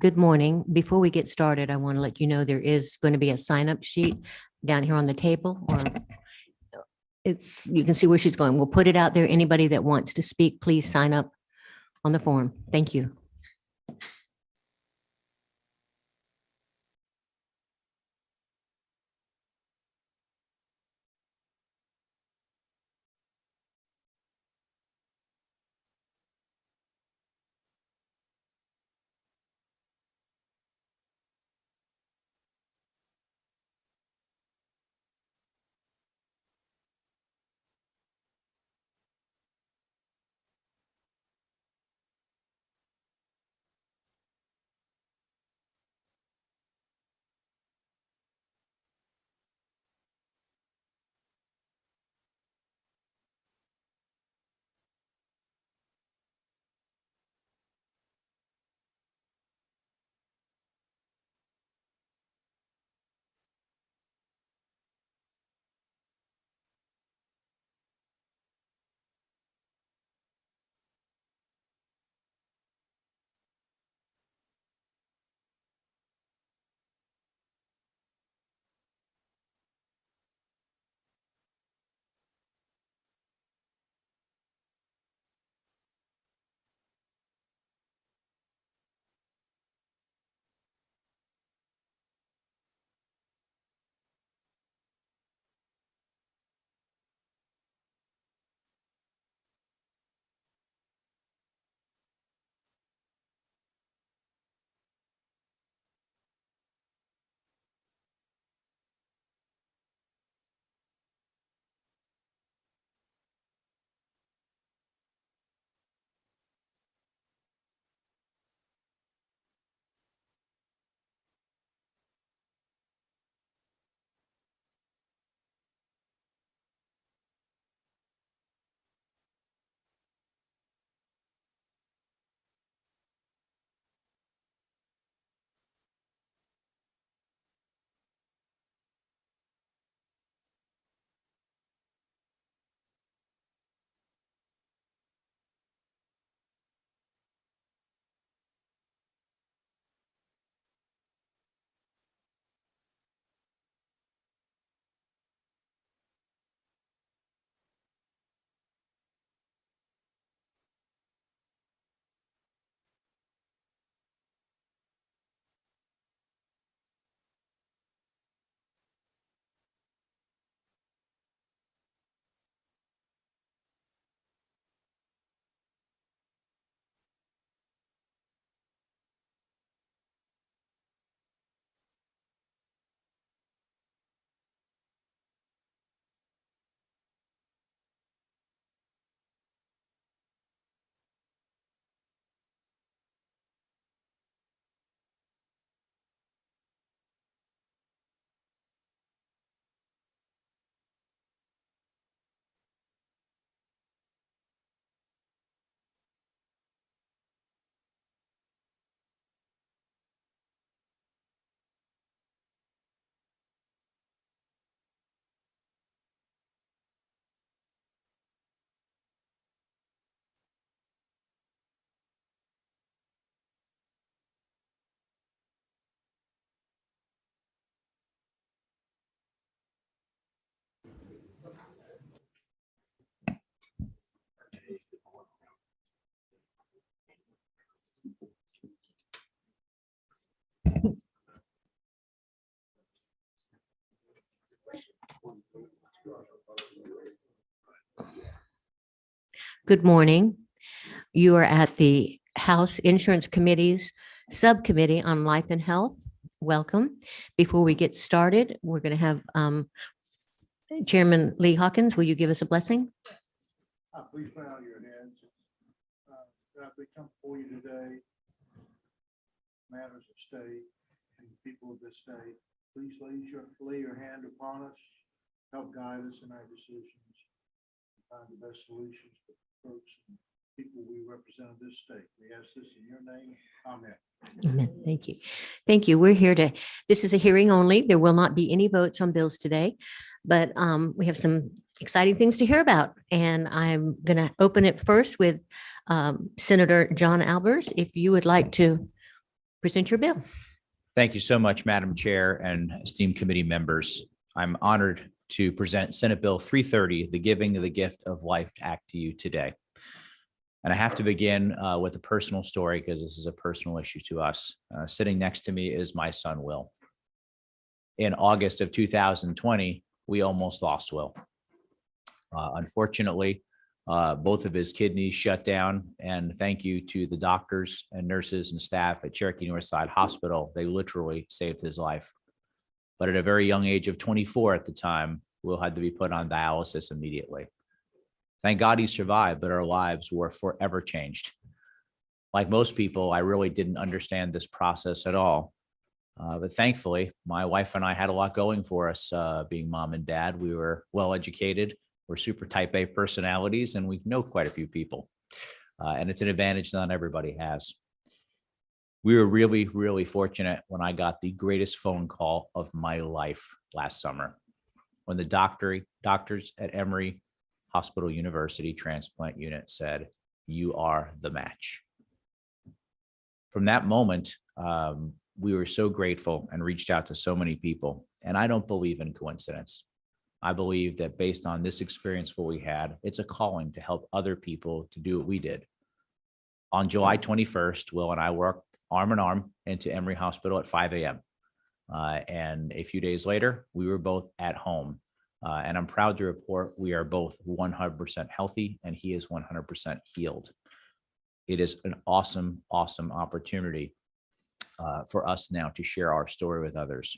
Good morning. Before we get started, I want to let you know there is going to be a sign-up sheet down here on the table, or you can see where she's going. We'll put it out there. Anybody that wants to speak, please sign up on the form. Thank you. Good morning. You are at the House Insurance Committee's Subcommittee on Life and Health. Welcome. Before we get started, we're going to have Chairman Lee Hawkins. Will you give us a blessing? Please bow your heads. God, we come before you today. Matters of state and the people of this state. Please lay your hand upon us. help guide us in our decisions, find the best solutions for folks and people we represent in this state. We ask this in your name. Amen. Amen. Thank you. Thank you. We're here to, this is a hearing only. There will not be any votes on bills today, but we have some exciting things to hear about. And I'm going to open it first with Senator John Albers, if you would like to present your bill. Thank you so much, Madam Chair and esteemed committee members. I'm honored to present Senate Bill 330, the Giving of the Gift of Life Act to you today. And I have to begin with a personal story because this is a personal issue to us. Sitting next to me is my son, Will. In August of 2020, we almost lost Will. Unfortunately, both of his kidneys shut down, and thank you to the doctors and nurses and staff at Cherokee Northside Hospital. They literally saved his life. But at a very young age of 24 at the time, Will had to be put on dialysis immediately. Thank God he survived, but our lives were forever changed. Like most people, I really didn't understand this process at all. But thankfully, my wife and I had a lot going for us, being mom and dad. We were well educated. We're super type A personalities, and we know quite a few people. And it's an advantage that not everybody has. We were really, really fortunate when I got the greatest phone call of my life last summer, when the doctors at Emory Hospital University Transplant Unit said, "You are the match." From that moment, we were so grateful and reached out to so many people. And I don't believe in coincidence. I believe that based on this experience, what we had, it's a calling to help other people to do what we did. On July 21st, Will and I worked arm in arm into Emory Hospital at 5 a.m. And a few days later, we were both at home. And I'm proud to report we are both 100% healthy and he is 100% healed. It is an awesome, awesome opportunity for us now to share our story with others.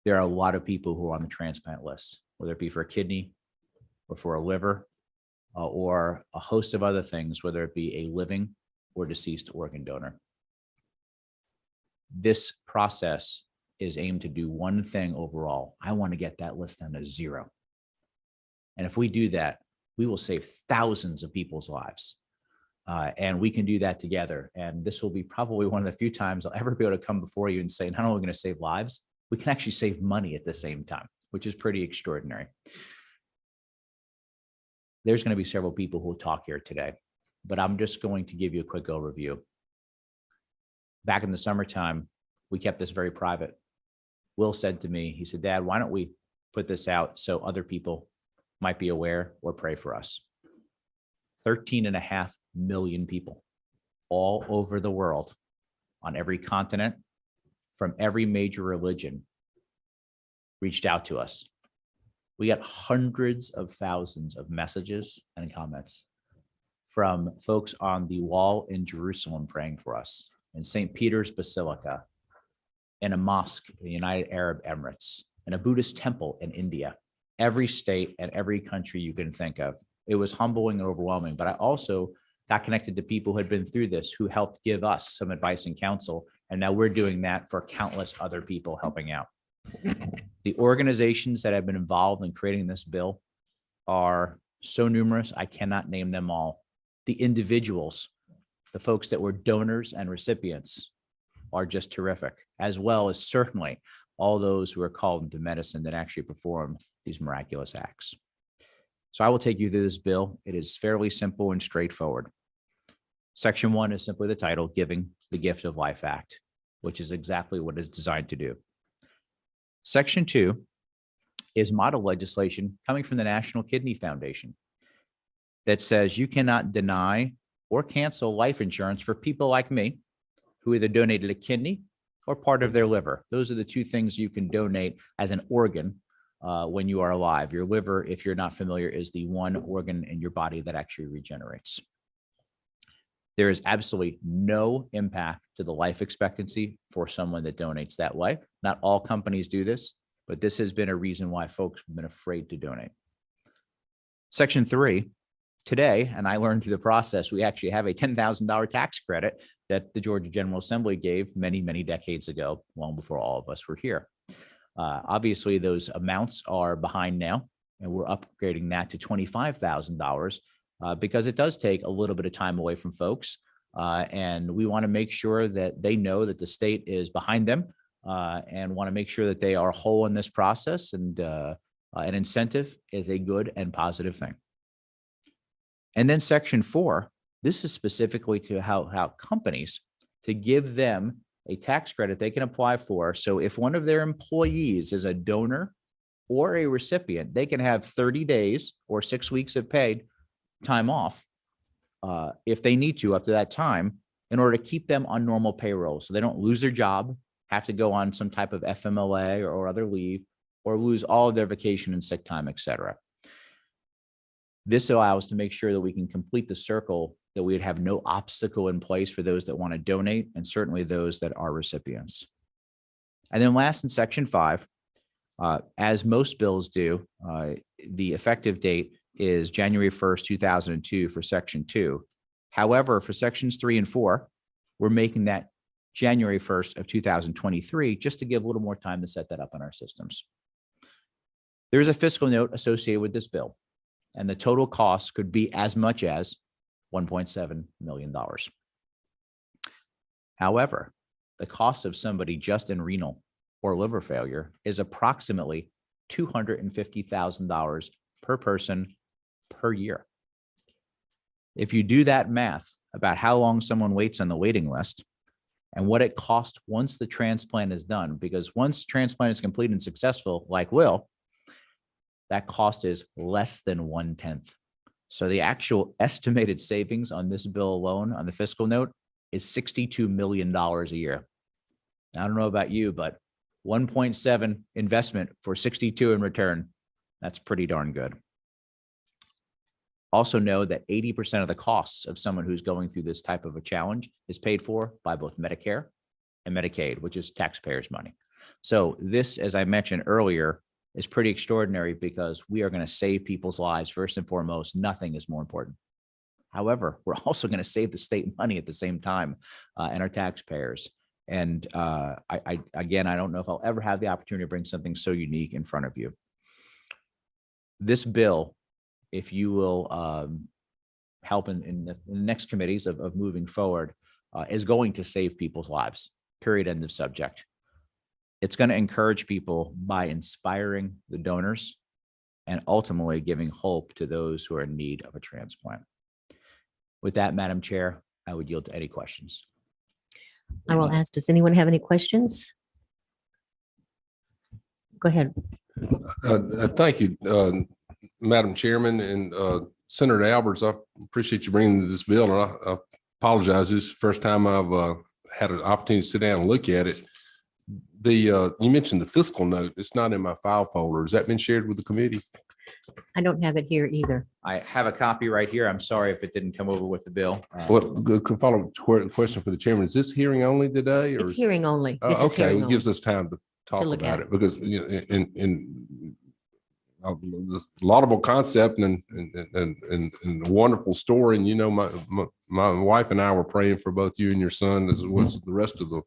There are a lot of people who are on the transplant list, whether it be for a kidney or for a liver or a host of other things, whether it be a living or deceased organ donor. This process is aimed to do one thing overall. I want to get that list down to 0. And if we do that, we will save thousands of people's lives. And we can do that together. And this will be probably one of the few times I'll ever be able to come before you and say, not only are we going to save lives, we can actually save money at the same time, which is pretty extraordinary. There's going to be several people who will talk here today, but I'm just going to give you a quick overview. Back in the summertime, we kept this very private. Will said to me, he said, "Dad, why don't we put this out so other people might be aware or pray for us?" 13.5 million people all over the world, on every continent, from every major religion, reached out to us. We got hundreds of thousands of messages and comments from folks on the wall in Jerusalem praying for us, in St. Peter's Basilica, in a mosque in the United Arab Emirates, in a Buddhist temple in India, every state and every country you can think of. It was humbling and overwhelming, but I also got connected to people who had been through this, who helped give us some advice and counsel. And now we're doing that for countless other people helping out. The organizations that have been involved in creating this bill are so numerous, I cannot name them all. The individuals, the folks that were donors and recipients, are just terrific, as well as certainly all those who are called into medicine that actually perform these miraculous acts. So I will take you through this bill. It is fairly simple and straightforward. Section 1 is simply the title, Giving the Gift of Life Act, which is exactly what it's designed to do. Section 2 is model legislation coming from the National Kidney Foundation that says you cannot deny or cancel life insurance for people like me who either donated a kidney or part of their liver. Those are the two things you can donate as an organ when you are alive. Your liver, if you're not familiar, is the one organ in your body that actually regenerates. There is absolutely no impact to the life expectancy for someone that donates that way. Not all companies do this, but this has been a reason why folks have been afraid to donate. Section 3, today, and I learned through the process, we actually have a $10,000 tax credit that the Georgia General Assembly gave many, many decades ago, long before all of us were here. Obviously, those amounts are behind now, and we're upgrading that to $25,000 because it does take a little bit of time away from folks. And we want to make sure that they know that the state is behind them and want to make sure that they are whole in this process. And an incentive is a good and positive thing. And then section 4, this is specifically to how companies, to give them a tax credit they can apply for. So if one of their employees is a donor or a recipient, they can have 30 days or 6 weeks of paid time off if they need to up to that time in order to keep them on normal payroll. So they don't lose their job, have to go on some type of FMLA or other leave, or lose all of their vacation and sick time, et cetera. This allows to make sure that we can complete the circle, that we would have no obstacle in place for those that want to donate, and certainly those that are recipients. And then last, in section 5, as most bills do, the effective date is January 1st, 2002 for section 2. However, for sections 3 and 4, we're making that January 1st of 2023, just to give a little more time to set that up in our systems. There is a fiscal note associated with this bill, and the total cost could be as much as $1.7 million. However, the cost of somebody just in renal or liver failure is approximately $250,000 per person per year. If you do that math about how long someone waits on the waiting list and what it costs once the transplant is done, because once transplant is complete and successful, like Will, that cost is less than 1/10. So the actual estimated savings on this bill alone on the fiscal note is $62 million a year. I don't know about you, but 1.7 investment for 62 in return, that's pretty darn good. Also know that 80% of the costs of someone who's going through this type of a challenge is paid for by both Medicare and Medicaid, which is taxpayers' money. So this, as I mentioned earlier, is pretty extraordinary because we are going to save people's lives first and foremost. Nothing is more important. However, we're also going to save the state money at the same time and our taxpayers. And again, I don't know if I'll ever have the opportunity to bring something so unique in front of you. This bill, if you will help in the next committees of moving forward, is going to save people's lives, period, end of subject. It's going to encourage people by inspiring the donors and ultimately giving hope to those who are in need of a transplant. With that, Madam Chair, I would yield to any questions. I will ask, does anyone have any questions? Go ahead. Thank you, Madam Chairman, and Senator Alberts. I appreciate you bringing this bill, and I apologize. This is the first time I've had an opportunity to sit down and look at it. You mentioned the fiscal note. It's not in my file folder. Has that been shared with the committee? I don't have it here either. I have a copy right here. I'm sorry if it didn't come over with the bill. Could follow question for the chairman. Is this hearing only today? Or It's hearing only. This is okay, hearing it only. gives us time to talk look about at it because in a laudable concept and a wonderful story. And you know, my wife and I were praying for both you and your son, as well as the rest of the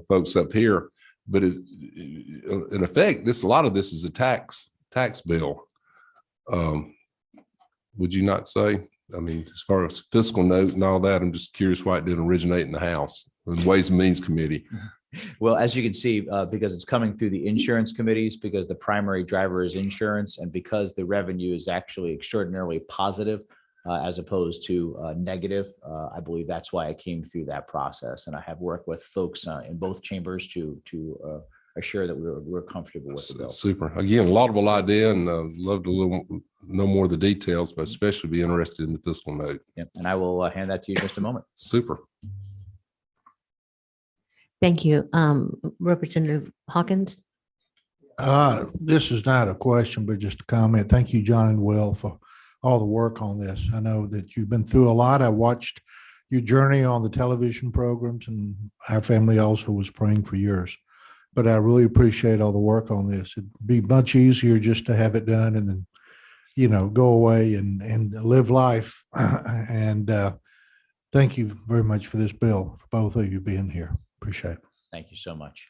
folks up here. But in effect, a lot of this is a tax bill. Would you not say? I mean, as far as fiscal note and all that, I'm just curious why it didn't originate in the House, the Ways and Means Committee. Well, as you can see, because it's coming through the insurance committees, because the primary driver is insurance, and because the revenue is actually extraordinarily positive as opposed to negative, I believe that's why I came through that process. And I have worked with folks in both chambers to assure that we're comfortable with the bill. Super. Again, laudable idea, and love to know more of the details, but especially be interested in the fiscal note. Yep. And I will hand that to you in just a moment. Super. Thank you. Representative Hawkins. This is not a question, but just a comment. Thank you, John and Will, for all the work on this. I know that you've been through a lot. I watched your journey on the television programs, and our family also was praying for yours. But I really appreciate all the work on this. It'd be much easier just to have it done and then, you know, go away and live life. And thank you very much for this bill, for both of you being here. Appreciate it. Thank you so much.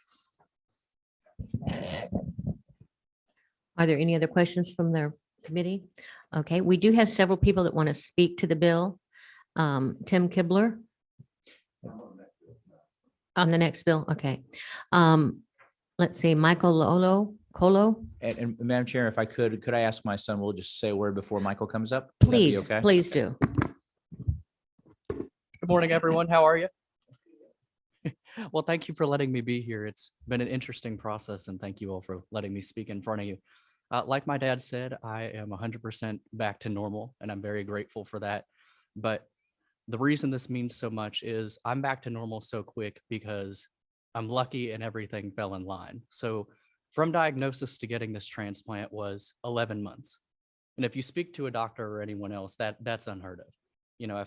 Are there any other questions from the committee? Okay, we do have several people that want to speak to the bill. Tim Kibler. On the next bill, okay. Let's see, Michael Colo, And Madam Chair, if I could I ask my son, we'll just say a word before Michael comes up? Would that be please, okay? please do. Good morning, everyone. How are you? Well, thank you for letting me be here. It's been an interesting process, and thank you all for letting me speak in front of you. Like my dad said, I am 100% back to normal, and I'm very grateful for that. But the reason this means so much is I'm back to normal so quick because I'm lucky and everything fell in line. So from diagnosis to getting this transplant was 11 months. And if you speak to a doctor or anyone else, that's unheard of. You know, I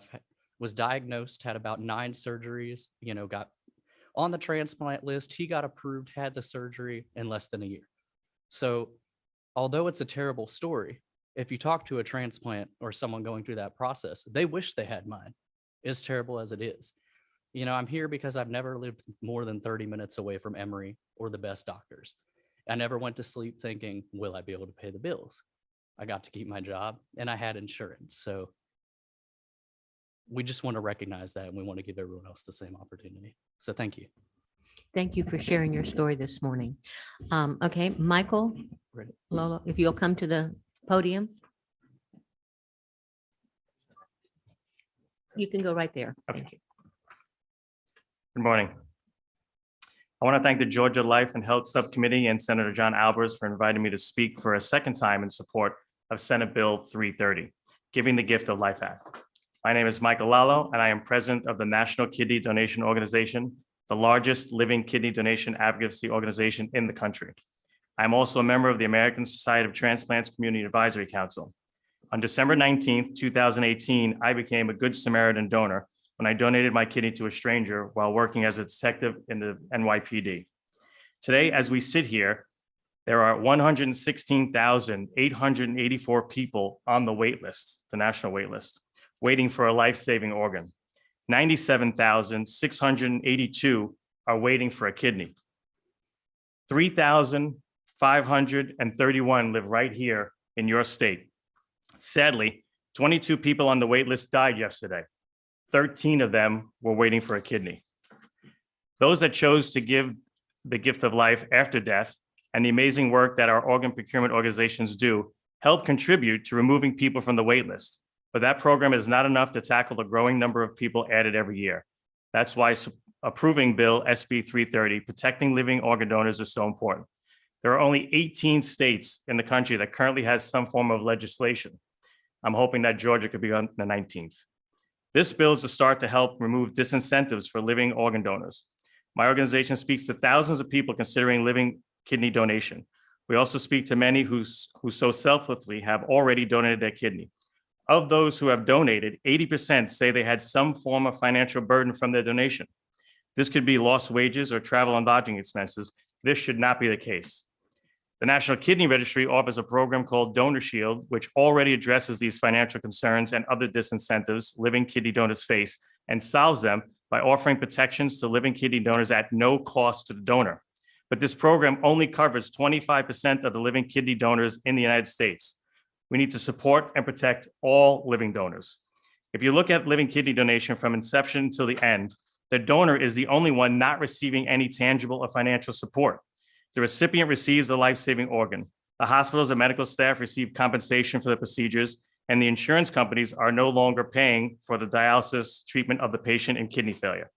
was diagnosed, had about 9 surgeries, you know, got on the transplant list. He got approved, had the surgery in less than a year. So although it's a terrible story, if you talk to a transplant or someone going through that process, they wish they had mine, as terrible as it is. You know, I'm here because I've never lived more than 30 minutes away from Emory or the best doctors. I never went to sleep thinking, will I be able to pay the bills? I got to keep my job and I had insurance. So we just want to recognize that, and we want to give everyone else the same opportunity. So thank you. Thank you for sharing your story this morning. Okay, Michael Ready. Lolo, if you'll come to the podium. You can go right there. Thank you. Good morning. I want to thank the Georgia Life and Health Subcommittee and Senator John Albers for inviting me to speak for a second time in support of Senate Bill 330, Giving the Gift of Life Act. My name is Michael Lalo, and I am president of the National Kidney Donation Organization, the largest living kidney donation advocacy organization in the country. I'm also a member of the American Society of Transplants Community Advisory Council. On December 19th, 2018, I became a Good Samaritan donor when I donated my kidney to a stranger while working as a detective in the NYPD. Today, as we sit here, there are 116,884 people on the wait list, the national wait list, waiting for a life-saving organ. 97,682 are waiting for a kidney. 3,531 live right here in your state. Sadly, 22 people on the wait list died yesterday. 13 of them were waiting for a kidney. Those that chose to give the gift of life after death and the amazing work that our organ procurement organizations do help contribute to removing people from the wait list. But that program is not enough to tackle the growing number of people added every year. That's why approving Bill SB 330, protecting living organ donors, is so important. There are only 18 states in the country that currently has some form of legislation. I'm hoping that Georgia could be on the 19th. This bill is a start to help remove disincentives for living organ donors. My organization speaks to thousands of people considering living kidney donation. We also speak to many who so selflessly have already donated their kidney. Of those who have donated, 80% say they had some form of financial burden from their donation. This could be lost wages or travel and lodging expenses. This should not be the case. The National Kidney Registry offers a program called Donor Shield, which already addresses these financial concerns and other disincentives living kidney donors face and solves them by offering protections to living kidney donors at no cost to the donor. But this program only covers 25% of the living kidney donors in the United States. We need to support and protect all living donors. If you look at living kidney donation from inception till the end, the donor is the only one not receiving any tangible or financial support. The recipient receives a life-saving organ. The hospitals and medical staff receive compensation for the procedures, and the insurance companies are no longer paying for the dialysis treatment of the patient in kidney failure.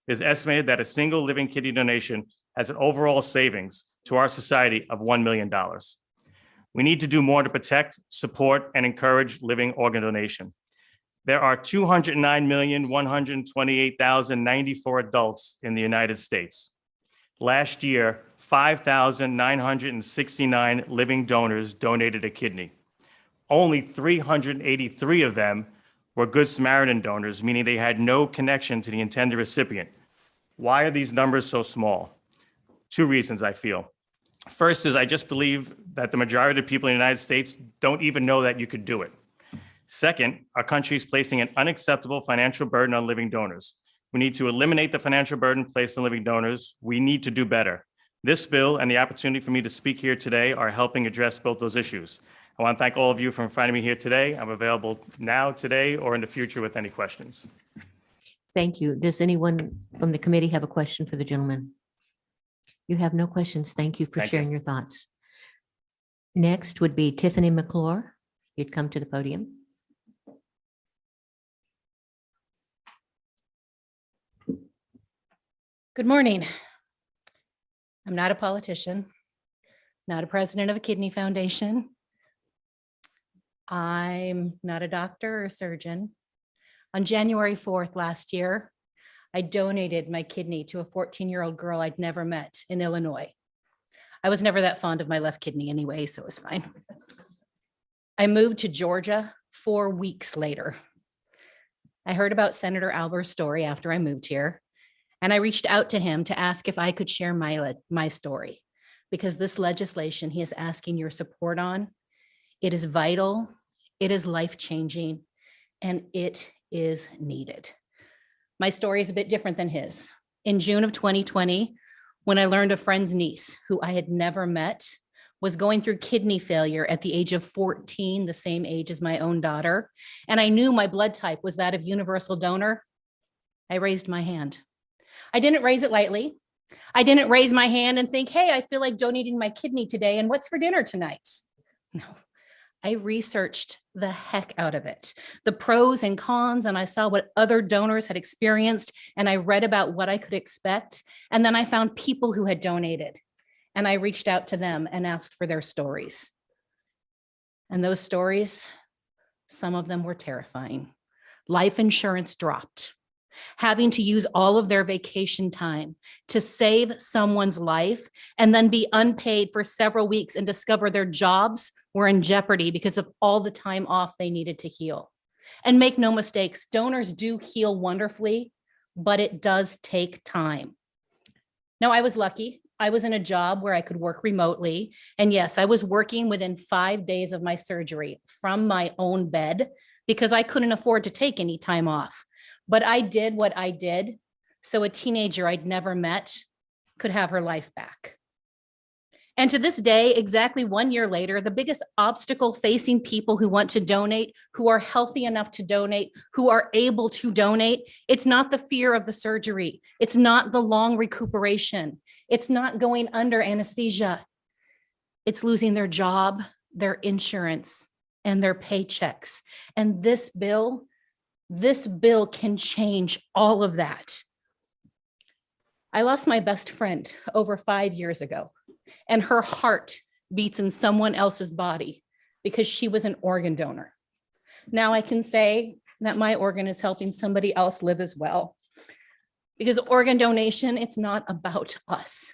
It is estimated that a single living kidney donation has an overall savings to our society of $1 million. We need to do more to protect, support, and encourage living organ donation. There are 209,128,094 adults in the United States. Last year, 5,969 living donors donated a kidney. Only 383 of them were Good Samaritan donors, meaning they had no connection to the intended recipient. Why are these numbers so small? 2 reasons, I feel. First is I just believe that the majority of people in the United States don't even know that you could do it. Second, our country is placing an unacceptable financial burden on living donors. We need to eliminate the financial burden placed on living donors. We need to do better. This bill and the opportunity for me to speak here today are helping address both those issues. I want to thank all of you for finding me here today. I'm available now, today, or in the future with any questions. Thank you. Does anyone from the committee have a question for the gentleman? You have no questions. Thank you for Thank you. sharing your thoughts. Next would be Tiffany McClure. You'd come to the podium. Good morning. I'm not a politician, not a president of a kidney foundation. I'm not a doctor or a surgeon. On January 4th last year, I donated my kidney to a 14-year-old girl I'd never met in Illinois. I was never that fond of my left kidney anyway, so it was fine. I moved to Georgia 4 weeks later. I heard about Senator Albert's story after I moved here, and I reached out to him to ask if I could share my story, because this legislation he is asking your support on, it is vital, it is life-changing, and it is needed. My story is a bit different than his. In June of 2020, when I learned a friend's niece who I had never met was going through kidney failure at the age of 14, the same age as my own daughter, and I knew my blood type was that of universal donor, I raised my hand. I didn't raise it lightly. I didn't raise my hand and think, hey, I feel like donating my kidney today, and what's for dinner tonight? No, I researched the heck out of it, the pros and cons, and I saw what other donors had experienced, and I read about what I could expect. And then I found people who had donated, and I reached out to them and asked for their stories. And those stories, some of them were terrifying. Life insurance dropped. Having to use all of their vacation time to save someone's life and then be unpaid for several weeks and discover their jobs were in jeopardy because of all the time off they needed to heal. And make no mistakes, donors do heal wonderfully, but it does take time. Now, I was lucky. I was in a job where I could work remotely. And yes, I was working within 5 days of my surgery from my own bed because I couldn't afford to take any time off. But I did what I did so a teenager I'd never met could have her life back. And to this day, exactly 1 year later, the biggest obstacle facing people who want to donate, who are healthy enough to donate, who are able to donate, it's not the fear of the surgery. It's not the long recuperation. It's not going under anesthesia. It's losing their job, their insurance, and their paychecks. And this bill can change all of that. I lost my best friend over 5 years ago, and her heart beats in someone else's body because she was an organ donor. Now I can say that my organ is helping somebody else live as well. Because organ donation, it's not about us.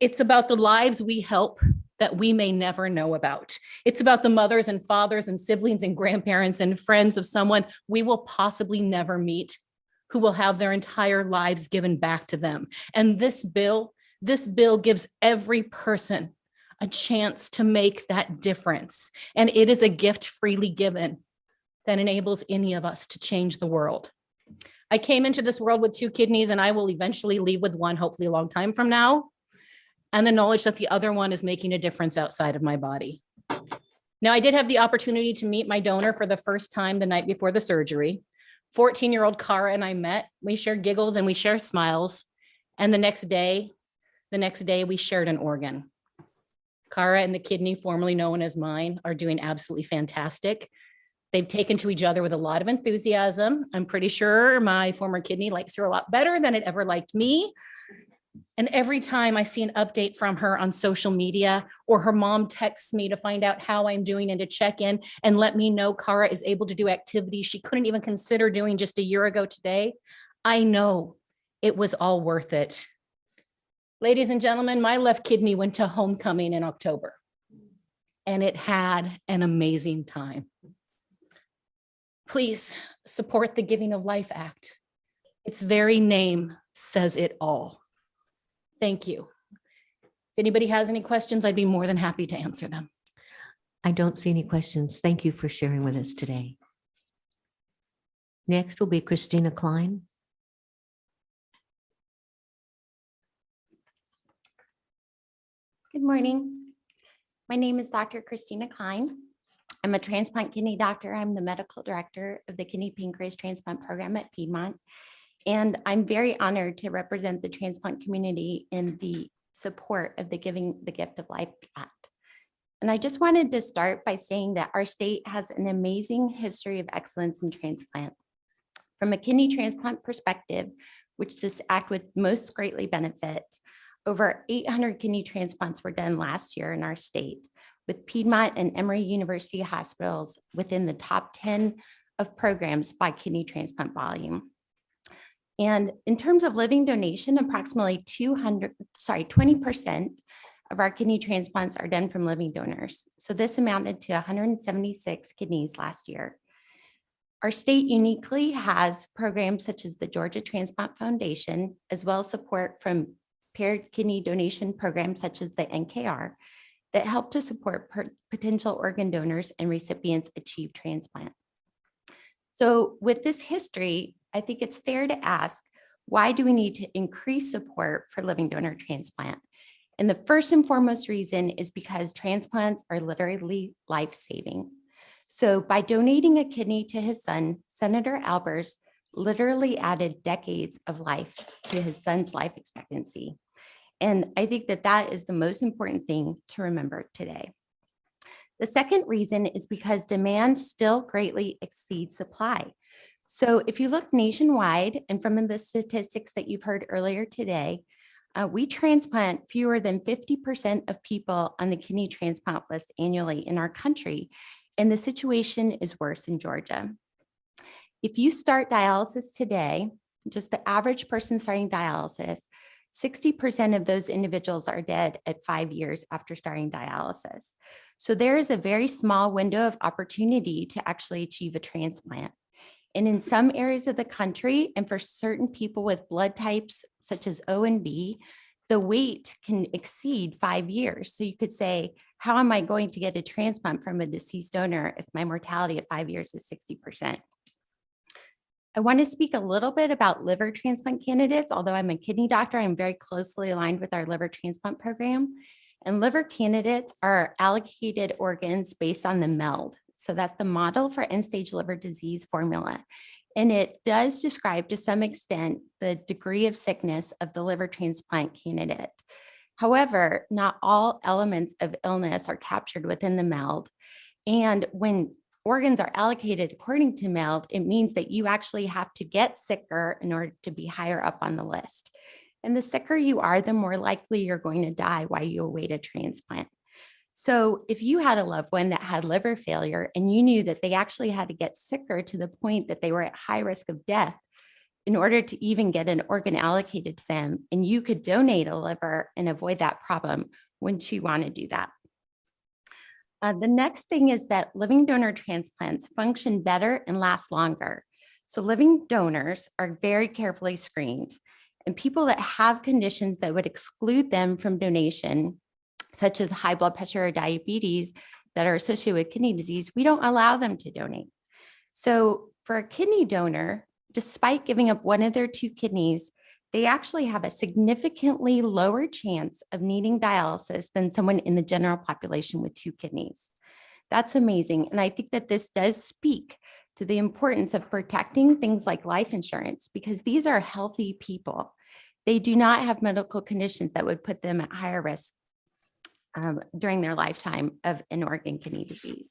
It's about the lives we help that we may never know about. It's about the mothers and fathers and siblings and grandparents and friends of someone we will possibly never meet, who will have their entire lives given back to them. And this bill gives every person a chance to make that difference. And it is a gift freely given that enables any of us to change the world. I came into this world with 2 kidneys, and I will eventually leave with one, hopefully a long time from now. And the knowledge that the other one is making a difference outside of my body. Now, I did have the opportunity to meet my donor for the first time the night before the surgery. 14-year-old Cara and I met. We shared giggles and we shared smiles. And the next day we shared an organ. Cara and the kidney, formerly known as mine, are doing absolutely fantastic. They've taken to each other with a lot of enthusiasm. I'm pretty sure my former kidney likes her a lot better than it ever liked me. And every time I see an update from her on social media, or her mom texts me to find out how I'm doing and to check in and let me know Cara is able to do activities she couldn't even consider doing just a year ago today, I know it was all worth it. Ladies and gentlemen, my left kidney went to homecoming in October, and it had an amazing time. Please support the Giving of Life Act. Its very name says it all. Thank you. If anybody has any questions, I'd be more than happy to answer them. I don't see any questions. Thank you for sharing with us today. Next will be Christina Klein. Good morning. My name is Dr. Christina Klein. I'm a transplant kidney doctor. I'm the medical director of the kidney pancreas transplant program at Piedmont. And I'm very honored to represent the transplant community in the support of the Giving the Gift of Life Act. And I just wanted to start by saying that our state has an amazing history of excellence in transplant. From a kidney transplant perspective, which this act would most greatly benefit, over 800 kidney transplants were done last year in our state, with Piedmont and Emory University hospitals within the top 10 of programs by kidney transplant volume. And in terms of living donation, approximately 20% of our kidney transplants are done from living donors. So this amounted to 176 kidneys last year. Our state uniquely has programs such as the Georgia Transplant Foundation, as well as support from paired kidney donation programs such as the NKR that help to support potential organ donors and recipients achieve transplant. So with this history, I think it's fair to ask, why do we need to increase support for living donor transplant? And the first and foremost reason is because transplants are literally life-saving. So by donating a kidney to his son, Senator Albers literally added decades of life to his son's life expectancy. And I think that that is the most important thing to remember today. The second reason is because demand still greatly exceeds supply. So if you look nationwide, and from the statistics that you've heard earlier today, we transplant fewer than 50% of people on the kidney transplant list annually in our country, and the situation is worse in Georgia. If you start dialysis today, just the average person starting dialysis, 60% of those individuals are dead at 5 years after starting dialysis. So there is a very small window of opportunity to actually achieve a transplant. And in some areas of the country, and for certain people with blood types such as O and B, the wait can exceed 5 years. So you could say, how am I going to get a transplant from a deceased donor if my mortality at 5 years is 60%? I want to speak a little bit about liver transplant candidates. Although I'm a kidney doctor, I'm very closely aligned with our liver transplant program. And liver candidates are allocated organs based on the MELD. So that's the Model for End-Stage Liver Disease formula. And it does describe to some extent the degree of sickness of the liver transplant candidate. However, not all elements of illness are captured within the MELD. And when organs are allocated according to MELD, it means that you actually have to get sicker in order to be higher up on the list. And the sicker you are, the more likely you're going to die while you await a transplant. So if you had a loved one that had liver failure and you knew that they actually had to get sicker to the point that they were at high risk of death in order to even get an organ allocated to them, and you could donate a liver and avoid that problem, wouldn't you want to do that? The next thing is that living donor transplants function better and last longer. So living donors are very carefully screened, and people that have conditions that would exclude them from donation, such as high blood pressure or diabetes that are associated with kidney disease, we don't allow them to donate. So for a kidney donor, despite giving up one of their 2 kidneys, they actually have a significantly lower chance of needing dialysis than someone in the general population with 2 kidneys. That's amazing. And I think that this does speak to the importance of protecting things like life insurance, because these are healthy people. They do not have medical conditions that would put them at higher risk during their lifetime of an organ kidney disease.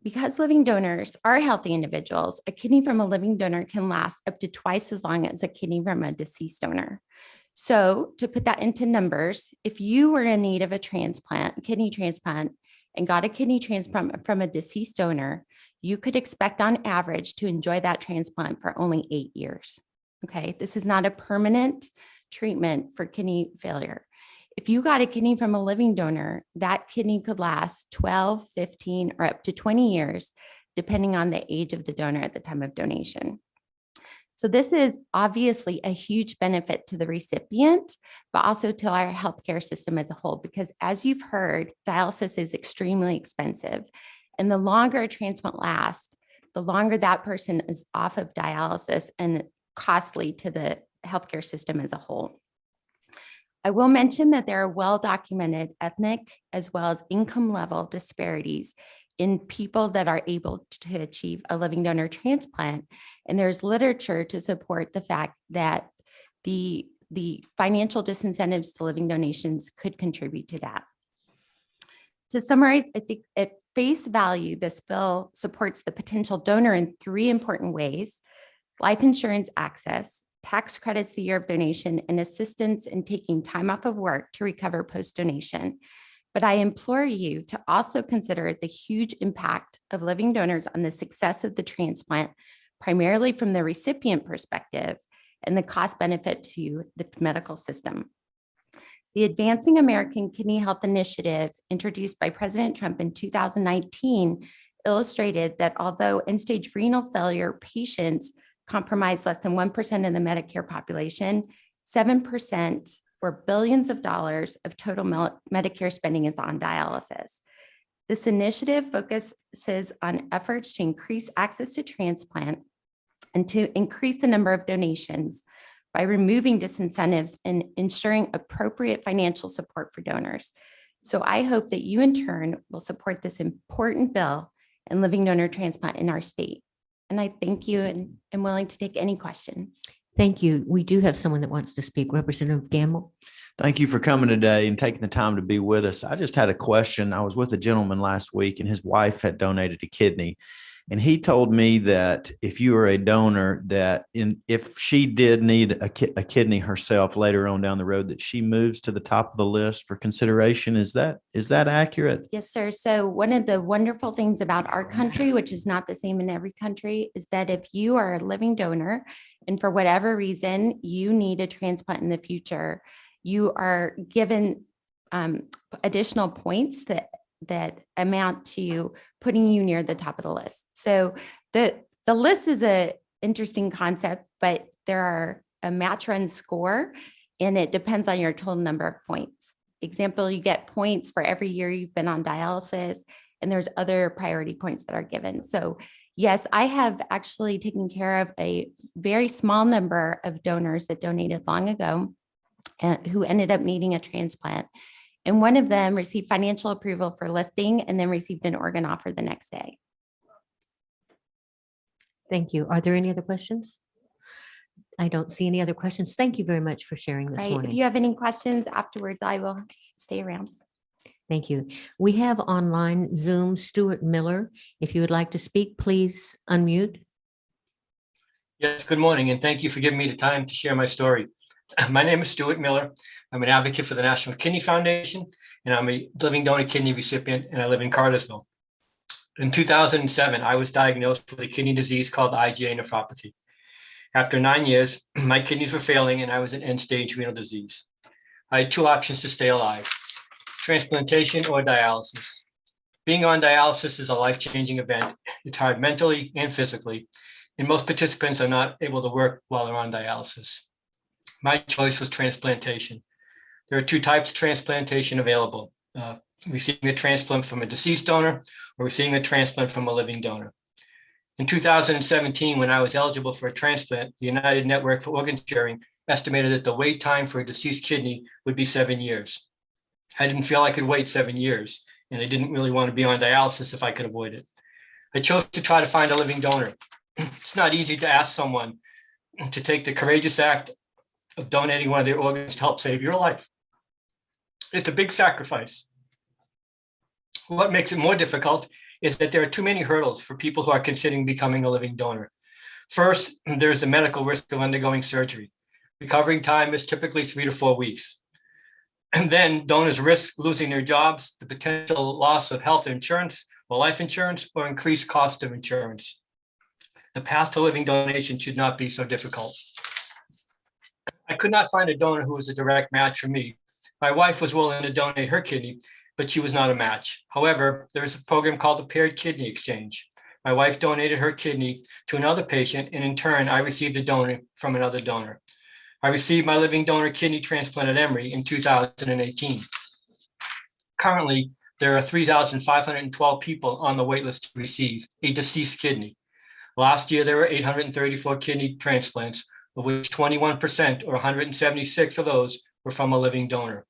Because living donors are healthy individuals, a kidney from a living donor can last up to twice as long as a kidney from a deceased donor. So to put that into numbers, if you were in need of a transplant, kidney transplant, and got a kidney transplant from a deceased donor, you could expect on average to enjoy that transplant for only 8 years. Okay, this is not a permanent treatment for kidney failure. If you got a kidney from a living donor, that kidney could last 12, 15, or up to 20 years, depending on the age of the donor at the time of donation. So this is obviously a huge benefit to the recipient, but also to our healthcare system as a whole, because as you've heard, dialysis is extremely expensive. And the longer a transplant lasts, the longer that person is off of dialysis and costly to the healthcare system as a whole. I will mention that there are well-documented ethnic as well as income level disparities in people that are able to achieve a living donor transplant. And there's literature to support the fact that the financial disincentives to living donations could contribute to that. To summarize, I think at face value, this bill supports the potential donor in 3 important ways: life insurance access, tax credits the year of donation, and assistance in taking time off of work to recover post-donation. But I implore you to also consider the huge impact of living donors on the success of the transplant, primarily from the recipient perspective and the cost benefit to the medical system. The Advancing American Kidney Health Initiative, introduced by President Trump in 2019, illustrated that although end-stage renal failure patients comprise less than 1% of the Medicare population, 7% or billions of dollars of total Medicare spending is on dialysis. This initiative focuses on efforts to increase access to transplant and to increase the number of donations by removing disincentives and ensuring appropriate financial support for donors. So I hope that you in turn will support this important bill and living donor transplant in our state. And I thank you and am willing to take any questions. Thank you. We do have someone that wants to speak. Representative Gamble. Thank you for coming today and taking the time to be with us. I just had a question. I was with a gentleman last week and his wife had donated a kidney. And he told me that if you are a donor, that if she did need a kidney herself later on down the road, that she moves to the top of the list for consideration. Is that accurate? Yes, sir. So one of the wonderful things about our country, which is not the same in every country, is that if you are a living donor and for whatever reason you need a transplant in the future, you are given additional points that amount to putting you near the top of the list. So the list is an interesting concept, but there are a match run score and it depends on your total number of points. Example, you get points for every year you've been on dialysis, and there's other priority points that are given. So yes, I have actually taken care of a very small number of donors that donated long ago and who ended up needing a transplant. And one of them received financial approval for listing and then received an organ offer the next day. Thank you. Are there any other questions? I don't see any other questions. Thank you very much for sharing this Right. If morning. you have any questions afterwards, I will stay around. Thank you. We have online Zoom Stuart Miller. If you would like to speak, please unmute. Yes, good morning, and thank you for giving me the time to share my story. My name is Stuart Miller. I'm an advocate for the National Kidney Foundation, and I'm a living donor kidney recipient, and I live in Cartersville. In 2007, I was diagnosed with a kidney disease called IgA nephropathy. After 9 years, my kidneys were failing, and I was in end-stage renal disease. I had 2 options to stay alive: transplantation or dialysis. Being on dialysis is a life-changing event. It's hard mentally and physically, and most participants are not able to work while they're on dialysis. My choice was transplantation. There are 2 types of transplantation available: receiving a transplant from a deceased donor or receiving a transplant from a living donor. In 2017, when I was eligible for a transplant, the United Network for Organ Sharing estimated that the wait time for a deceased kidney would be 7 years. I didn't feel I could wait 7 years, and I didn't really want to be on dialysis if I could avoid it. I chose to try to find a living donor. It's not easy to ask someone to take the courageous act of donating one of their organs to help save your life. It's a big sacrifice. What makes it more difficult is that there are too many hurdles for people who are considering becoming a living donor. First, there's the medical risk of undergoing surgery. Recovering time is typically 3 to 4 weeks. And then donors risk losing their jobs, the potential loss of health insurance or life insurance, or increased cost of insurance. The path to living donation should not be so difficult. I could not find a donor who was a direct match for me. My wife was willing to donate her kidney, but she was not a match. However, there is a program called the Paired Kidney Exchange. My wife donated her kidney to another patient, and in turn, I received a donor from another donor. I received my living donor kidney transplant at Emory in 2018. Currently, there are 3,512 people on the waitlist to receive a deceased kidney. Last year, there were 834 kidney transplants, of which 21% or 176 of those were from a living donor.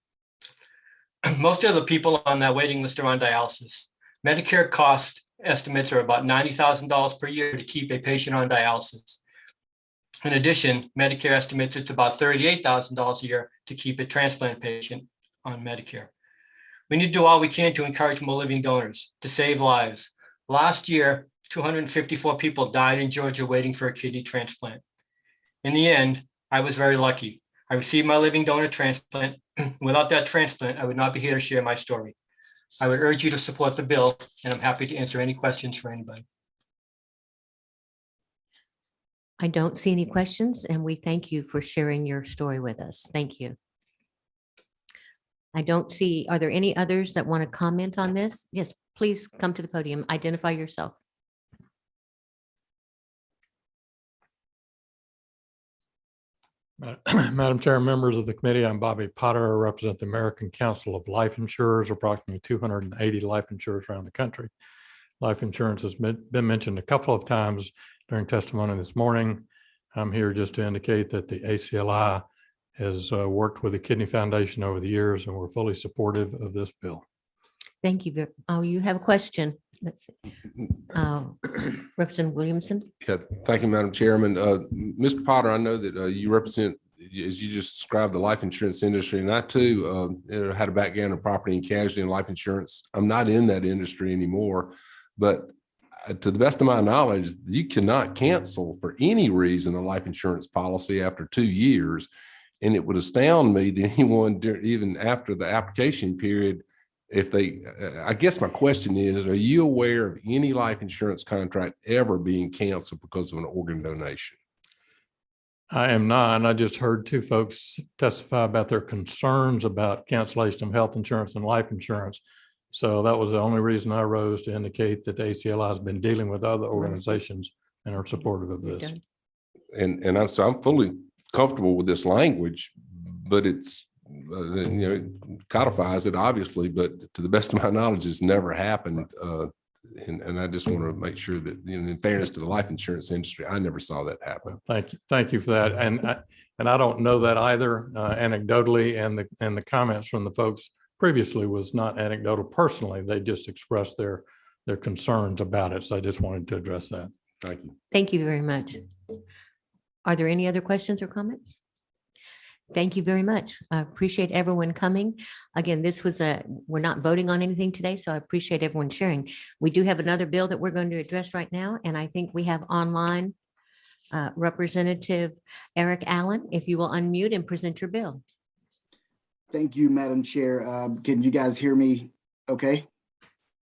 Most of the people on that waiting list are on dialysis. Medicare cost estimates are about $90,000 per year to keep a patient on dialysis. In addition, Medicare estimates it's about $38,000 a year to keep a transplant patient on Medicare. We need to do all we can to encourage more living donors to save lives. Last year, 254 people died in Georgia waiting for a kidney transplant. In the end, I was very lucky. I received my living donor transplant. Without that transplant, I would not be here to share my story. I would urge you to support the bill, and I'm happy to answer any questions for anybody. I don't see any questions, and we thank you for sharing your story with us. Thank you. I don't see, are there any others that want to comment on this? Yes, please come to the podium. Identify yourself. Madam Chair, members of the committee, I'm Bobby Potter. I represent the American Council of Life Insurers, approximately 280 life insurers around the country. Life insurance has been mentioned a couple of times during testimony this morning. I'm here just to indicate that the ACLI has worked with the Kidney Foundation over the years, and we're fully supportive of this bill. Thank you. Oh, you have a question. Let's see. Representative Williamson. Yeah, thank you, Madam Chairman. Mr. Potter, I know that you represent, as you just described, the life insurance industry, and I too had a background in property and casualty and life insurance. I'm not in that industry anymore, but to the best of my knowledge, you cannot cancel for any reason a life insurance policy after 2 years. And it would astound me that anyone, even after the application period, if they, I guess my question is, are you aware of any life insurance contract ever being canceled because of an organ donation? I am not, and I just heard two folks testify about their concerns about cancellation of health insurance and life insurance. So that was the only reason I rose, to indicate that the ACLI has been dealing with other organizations and are supportive of this. And I'm fully comfortable with this language, but it's, it codifies it obviously, but to the best of my knowledge, it's never happened. And I just want to make sure that, in fairness to the life insurance industry, I never saw that happen. Thank you for that. And I don't know that either anecdotally, and the comments from the folks previously was not anecdotal personally. They just expressed their concerns about it. So I just wanted to address that. Thank you. Thank you very much. Are there any other questions or comments? Thank you very much. I appreciate everyone coming. Again, we're not voting on anything today, so I appreciate everyone sharing. We do have another bill that we're going to address right now, and I think we have online Representative Eric Allen, if you will unmute and present your bill. Thank you, Madam Chair. Can you guys hear me okay?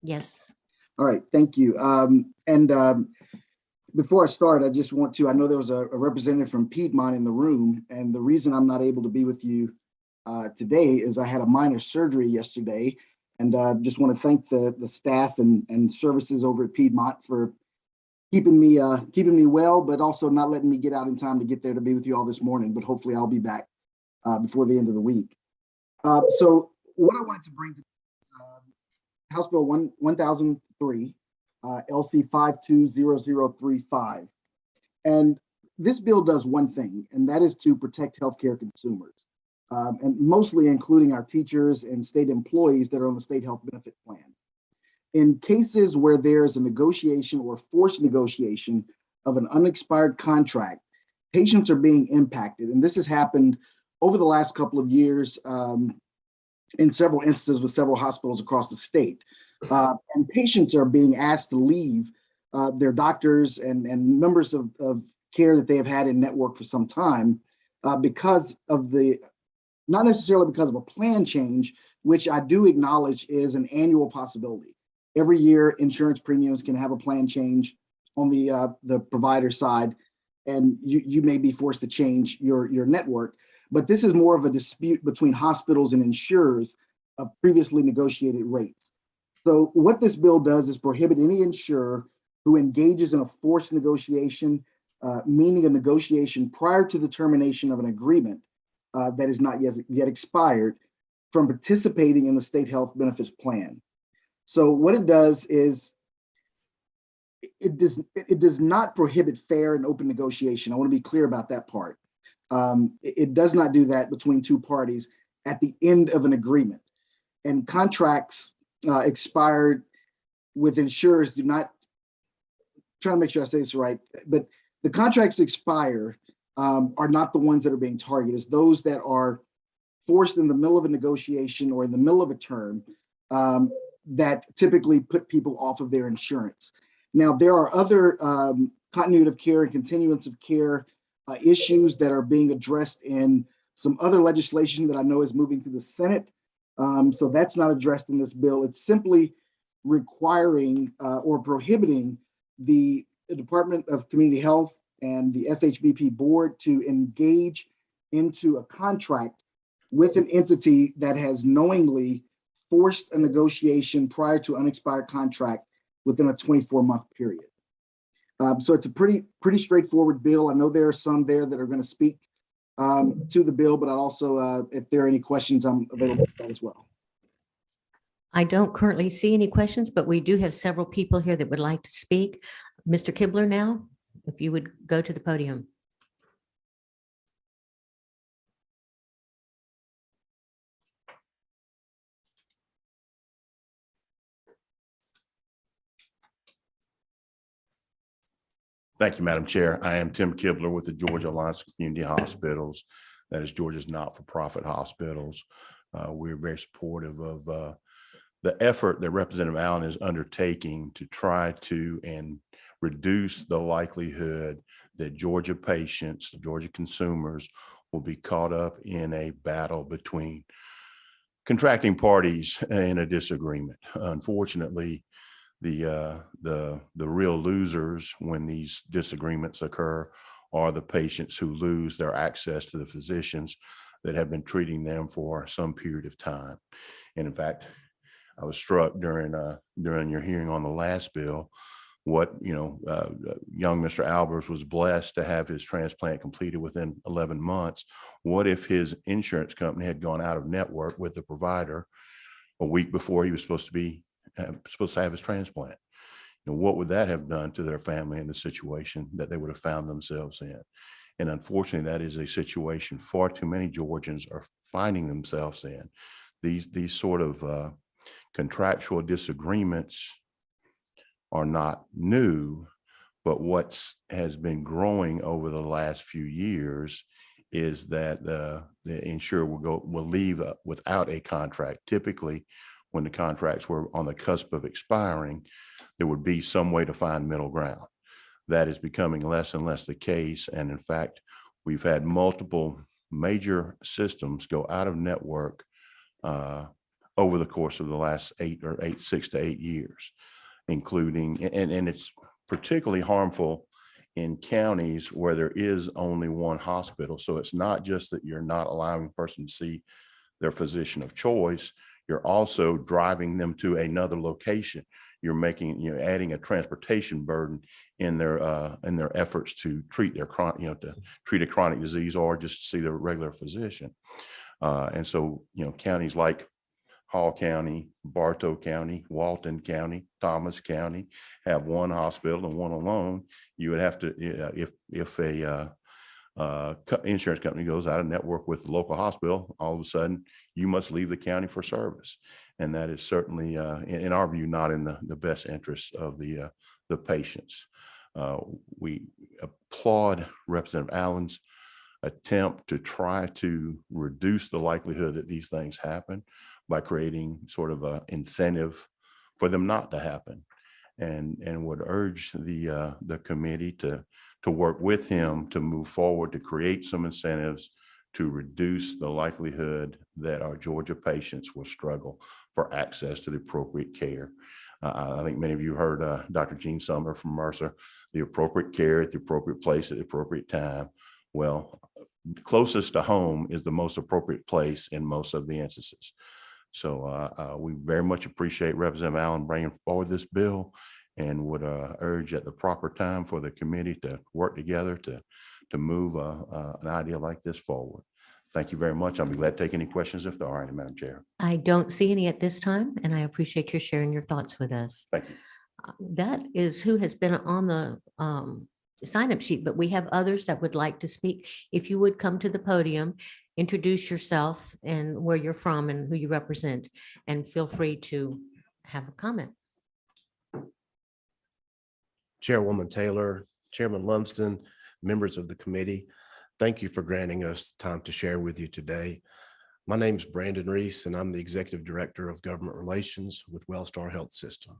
Yes. All right, thank you. Before I start, I just want to, I know there was a representative from Piedmont in the room, and the reason I'm not able to be with you today is I had a minor surgery yesterday, and just want to thank the staff and services over at Piedmont for keeping me well, but also not letting me get out in time to get there to be with you all this morning, but hopefully I'll be back before the end of the week. So what I wanted to bring to House Bill 1003, LC 520035. And this bill does one thing, and that is to protect healthcare consumers, and mostly including our teachers and state employees that are on the state health benefit plan. In cases where there's a negotiation or forced negotiation of an unexpired contract, patients are being impacted. And this has happened over the last couple of years in several instances with several hospitals across the state. And patients are being asked to leave their doctors and members of care that they have had in network for some time because of not necessarily because of a plan change, which I do acknowledge is an annual possibility. Every year, insurance premiums can have a plan change on the provider side, and you may be forced to change your network. But this is more of a dispute between hospitals and insurers of previously negotiated rates. So what this bill does is prohibit any insurer who engages in a forced negotiation, meaning a negotiation prior to the termination of an agreement that is not yet expired, from participating in the state health benefits plan. So what it does is it does not prohibit fair and open negotiation. I want to be clear about that part. It does not do that between two parties. at the end of an agreement. And contracts expired with insurers do not, trying to make sure I say this right, but the contracts expire are not the ones that are being targeted. It's those that are forced in the middle of a negotiation or in the middle of a term that typically put people off of their insurance. Now, there are other continuity of care and continuance of care issues that are being addressed in some other legislation that I know is moving through the Senate. So that's not addressed in this bill. It's simply requiring or prohibiting the Department of Community Health and the SHBP board to engage into a contract with an entity that has knowingly forced a negotiation prior to unexpired contract within a 24-month period. So it's a pretty straightforward bill. I know there are some there that are going to speak to the bill, but I'd also, if there are any questions, I'm available for that as well. I don't currently see any questions, but we do have several people here that would like to speak. Mr. Kibler now, if you would go to the podium. Thank you, Madam Chair. I am Tim Kibler with the Georgia Alliance of Community Hospitals. That is Georgia's not-for-profit hospitals. We're very supportive of the effort that Representative Allen is undertaking to try to and reduce the likelihood that Georgia patients, Georgia consumers, will be caught up in a battle between contracting parties in a disagreement. Unfortunately, the real losers when these disagreements occur are the patients who lose their access to the physicians that have been treating them for some period of time. And in fact, I was struck during your hearing on the last bill, what, young Mr. Albers was blessed to have his transplant completed within 11 months. What if his insurance company had gone out of network with the provider a week before he was supposed to have his transplant? What would that have done to their family in the situation that they would have found themselves in? And unfortunately, that is a situation far too many Georgians are finding themselves in. These sort of contractual disagreements are not new, but what has been growing over the last few years is that the insurer will leave without a contract. Typically, when the contracts were on the cusp of expiring, there would be some way to find middle ground. That is becoming less and less the case. And in fact, we've had multiple major systems go out of network over the course of the last 6 to 8 years, including, and it's particularly harmful in counties where there is only one hospital. So it's not just that you're not allowing a person to see their physician of choice, you're also driving them to another location. You're adding a transportation burden in their efforts to treat their chronic, to treat a chronic disease or just see their regular physician. And so, counties like Hall County, Bartow County, Walton County, Thomas County have one hospital and one alone. You would have to, if a insurance company goes out of network with the local hospital, all of a sudden you must leave the county for service. And that is certainly, in our view, not in the best interest of the patients. We applaud Representative Allen's attempt to try to reduce the likelihood that these things happen by creating sort of an incentive for them not to happen, and would urge the committee to work with him to move forward to create some incentives to reduce the likelihood that our Georgia patients will struggle for access to the appropriate care. I think many of you heard Dr. Jean Summer from Mercer, the appropriate care at the appropriate place at the appropriate time. Well, closest to home is the most appropriate place in most of the instances. So we very much appreciate Representative Allen bringing forward this bill, and would urge at the proper time for the committee to work together to move an idea like this forward. Thank you very much. I'll be glad to take any questions if there are any, Madam Chair. I don't see any at this time, and I appreciate your sharing your thoughts with us. Thank you. That is who has been on the sign-up sheet, but we have others that would like to speak. If you would come to the podium introduce yourself and where you're from and who you represent, and feel free to have a comment. Chairwoman Taylor, Chairman Lumsden, members of the committee, thank you for granting us time to share with you today. My name is Brandon Reese, and I'm the Executive Director of Government Relations with Wellstar Health System.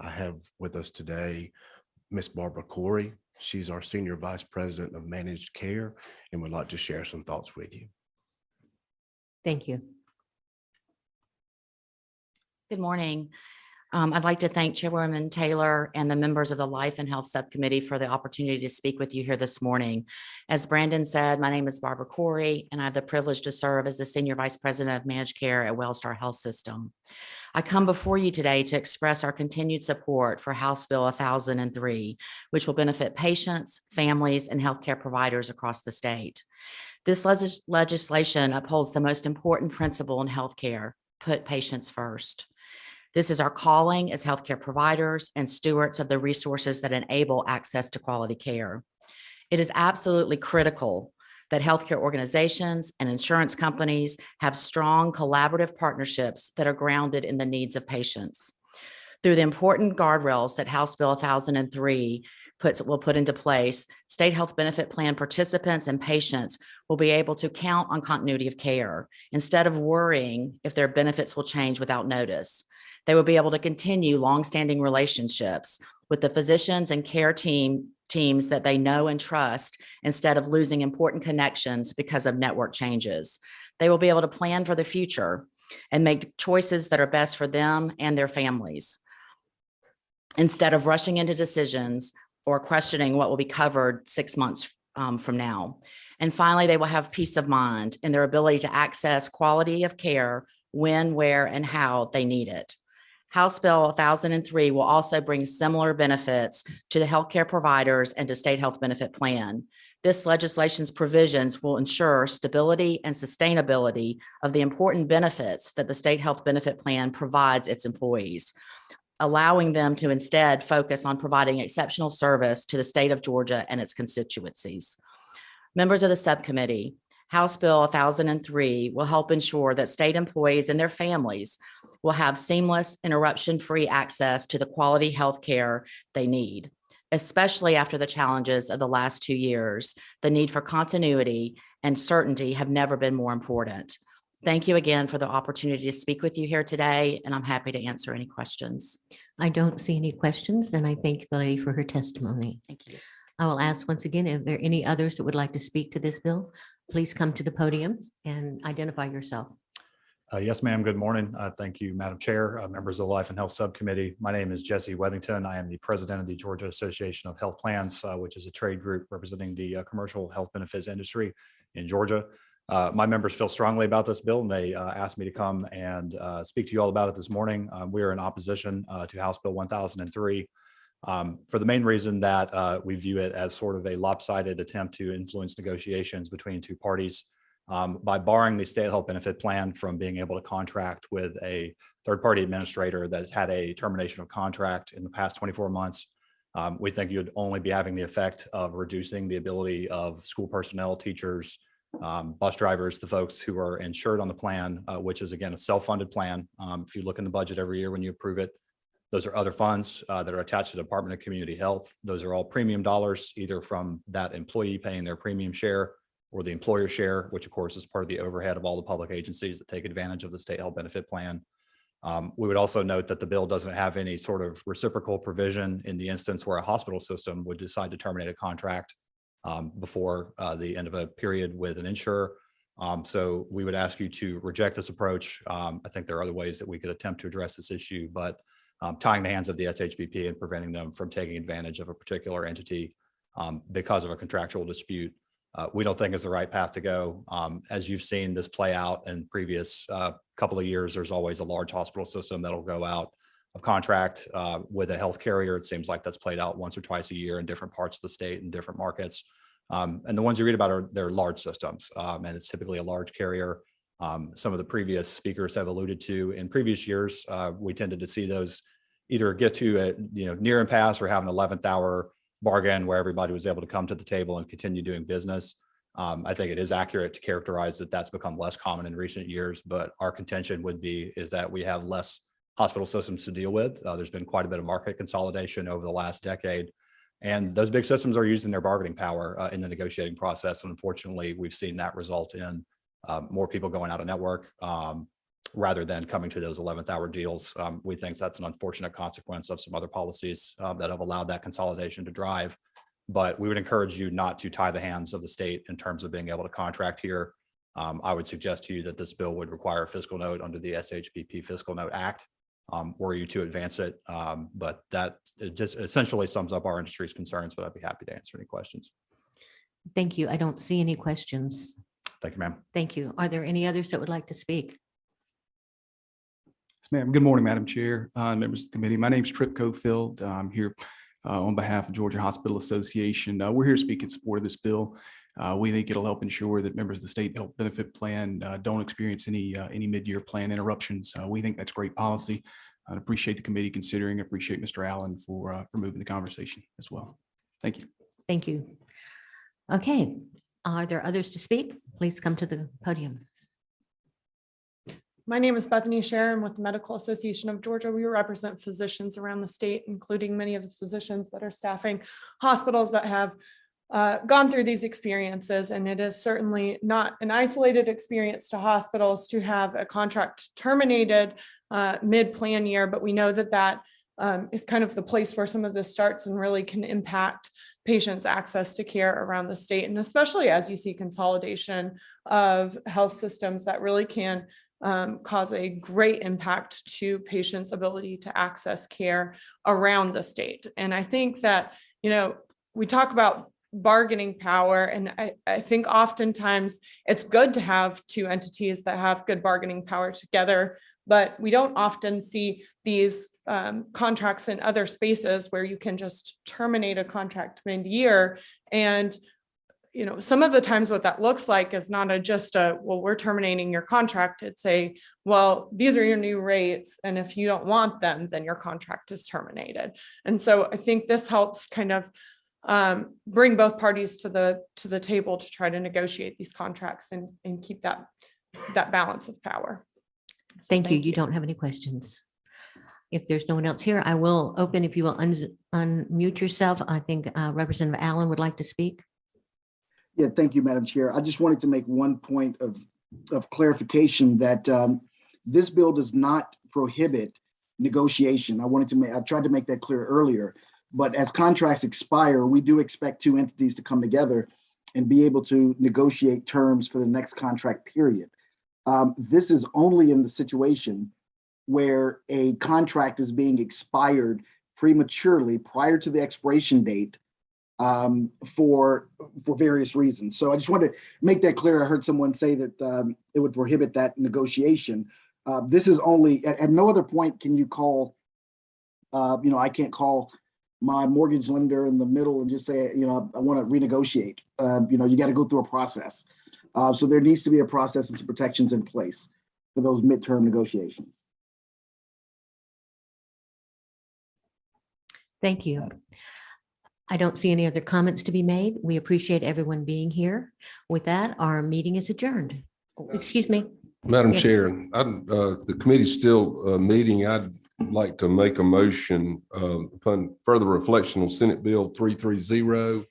I have with us today Miss Barbara Corey. She's our Senior Vice President of Managed Care and would like to share some thoughts with you. Thank you. Good morning. I'd like to thank Chairwoman Taylor and the members of the Life and Health Subcommittee for the opportunity to speak with you here this morning. As Brandon said, my name is Barbara Corey, and I have the privilege to serve as the Senior Vice President of Managed Care at Wellstar Health System. I come before you today to express our continued support for House Bill 1003, which will benefit patients, families, and healthcare providers across the state. This legislation upholds the most important principle in healthcare: put patients first. This is our calling as healthcare providers and stewards of the resources that enable access to quality care. It is absolutely critical that healthcare organizations and insurance companies have strong collaborative partnerships that are grounded in the needs of patients. Through the important guardrails that House Bill 1003 will put into place, state health benefit plan participants and patients will be able to count on continuity of care instead of worrying if their benefits will change without notice. They will be able to continue longstanding relationships with the physicians and care teams that they know and trust instead of losing important connections because of network changes. They will be able to plan for the future and make choices that are best for them and their families instead of rushing into decisions or questioning what will be covered 6 months from now. And finally, they will have peace of mind in their ability to access quality of care when, where, and how they need it. House Bill 1003 will also bring similar benefits to the healthcare providers and to state health benefit plan. This legislation's provisions will ensure stability and sustainability of the important benefits that the state health benefit plan provides its employees, allowing them to instead focus on providing exceptional service to the state of Georgia and its constituencies. Members of the subcommittee, House Bill 1003 will help ensure that state employees and their families will have seamless, interruption-free access to the quality health care they need, especially after the challenges of the last 2 years. The need for continuity and certainty have never been more important. Thank you again for the opportunity to speak with you here today, and I'm happy to answer any questions. I don't see any questions, and I thank the lady for her testimony. Thank you. I will ask once again, if there are any others that would like to speak to this bill, please come to the podium and identify yourself. Yes, ma'am. Good morning. Thank you, Madam Chair, members of the Life and Health Subcommittee. My name is Jesse Wethington. I am the president of the Georgia Association of Health Plans, which is a trade group representing the commercial health benefits industry in Georgia. My members feel strongly about this bill, and they asked me to come and speak to you all about it this morning. We are in opposition to House Bill 1003 for the main reason that we view it as sort of a lopsided attempt to influence negotiations between two parties. By barring the state health benefit plan from being able to contract with a third-party administrator that's had a termination of contract in the past 24 months, we think you'd only be having the effect of reducing the ability of school personnel, teachers, bus drivers, the folks who are insured on the plan, which is again a self-funded plan. If you look in the budget every year when you approve it, those are other funds that are attached to the Department of Community Health. Those are all premium dollars, either from that employee paying their premium share or the employer share, which of course is part of the overhead of all the public agencies that take advantage of the state health benefit plan. We would also note that the bill doesn't have any sort of reciprocal provision in the instance where a hospital system would decide to terminate a contract before the end of a period with an insurer. So we would ask you to reject this approach. I think there are other ways that we could attempt to address this issue, but tying the hands of the SHBP and preventing them from taking advantage of a particular entity because of a contractual dispute, we don't think is the right path to go. As you've seen this play out in previous couple of years, there's always a large hospital system that'll go out of contract with a health carrier. It seems like that's played out once or twice a year in different parts of the state and different markets. And the ones you read about they're large systems, and it's typically a large carrier. Some of the previous speakers have alluded to in previous years, we tended to see those either get to a near impasse or have an 11th hour bargain where everybody was able to come to the table and continue doing business. I think it is accurate to characterize that that's become less common in recent years, but our contention would be is that we have less hospital systems to deal with. There's been quite a bit of market consolidation over the last decade. And those big systems are using their bargaining power in the negotiating process. And unfortunately, we've seen that result in more people going out of network rather than coming to those 11th hour deals. We think that's an unfortunate consequence of some other policies that have allowed that consolidation to drive. But we would encourage you not to tie the hands of the state in terms of being able to contract here. I would suggest to you that this bill would require a fiscal note under the SHBP Fiscal Note Act, were you to advance it. But that it just essentially sums up our industry's concerns, but I'd be happy to answer any questions. Thank you. I don't see any questions. Thank you, ma'am. Thank you. Are there any others that would like to speak? Yes, ma'am. Good morning, Madam Chair, members of the committee. My name is Trip Cofield. I'm here on behalf of Georgia Hospital Association. We're here to speak in support of this bill. We think it'll help ensure that members of the state health benefit plan don't experience any mid-year plan interruptions. We think that's great policy. I appreciate the committee considering. I appreciate Mr. Allen for moving the conversation as well. Thank you. Thank you. Okay. Are there others to speak? Please come to the podium. My name is Bethany Sharon with the Medical Association of Georgia. We represent physicians around the state, including many of the physicians that are staffing hospitals that have gone through these experiences. And it is certainly not an isolated experience to hospitals to have a contract terminated mid-plan year, but we know that that is kind of the place where some of this starts and really can impact patients' access to care around the state. And especially as you see consolidation of health systems, that really can cause a great impact to patients' ability to access care around the state. And I think that, you know, we talk about bargaining power, and I think oftentimes it's good to have two entities that have good bargaining power together, but we don't often see these contracts in other spaces where you can just terminate a contract mid-year. And you know, some of the times what that looks like is not just a, well, we're terminating your contract. It's a, well, these are your new rates. And if you don't want them, then your contract is terminated. And so I think this helps kind of bring both parties to the table to try to negotiate these contracts and keep that balance of power. So Thank you. You don't have any questions. If there's no one else here, I will open, if you will unmute yourself. I think Representative Allen would like to speak. Yeah, thank you, Madam Chair. I just wanted to make one point of clarification that this bill does not prohibit negotiation. I tried to make that clear earlier, but as contracts expire, we do expect two entities to come together and be able to negotiate terms for the next contract period. This is only in the situation where a contract is being expired prematurely prior to the expiration date for various reasons. So I just wanted to make that clear. I heard someone say that it would prohibit that negotiation. This is only, at no other point can you call, I can't call my mortgage lender in the middle and just say, I want to renegotiate. You got to go through a process. So there needs to be a process and some protections in place for those midterm negotiations. Thank you. I don't see any other comments to be made. We appreciate everyone being here. With that, our meeting is adjourned. Oh, excuse me. Madam Yes. Chair, the committee's still meeting. I'd like to make a motion upon further reflection on Senate Bill 330.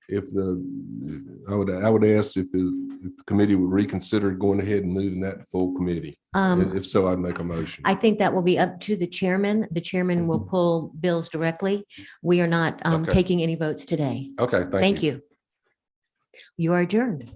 I would ask if the committee would reconsider going ahead and moving that to full committee. If so, I'd make a motion. I think that will be up to the chairman. The chairman will pull bills directly. We are not Okay. taking any votes today. Okay, Thank you. You are adjourned.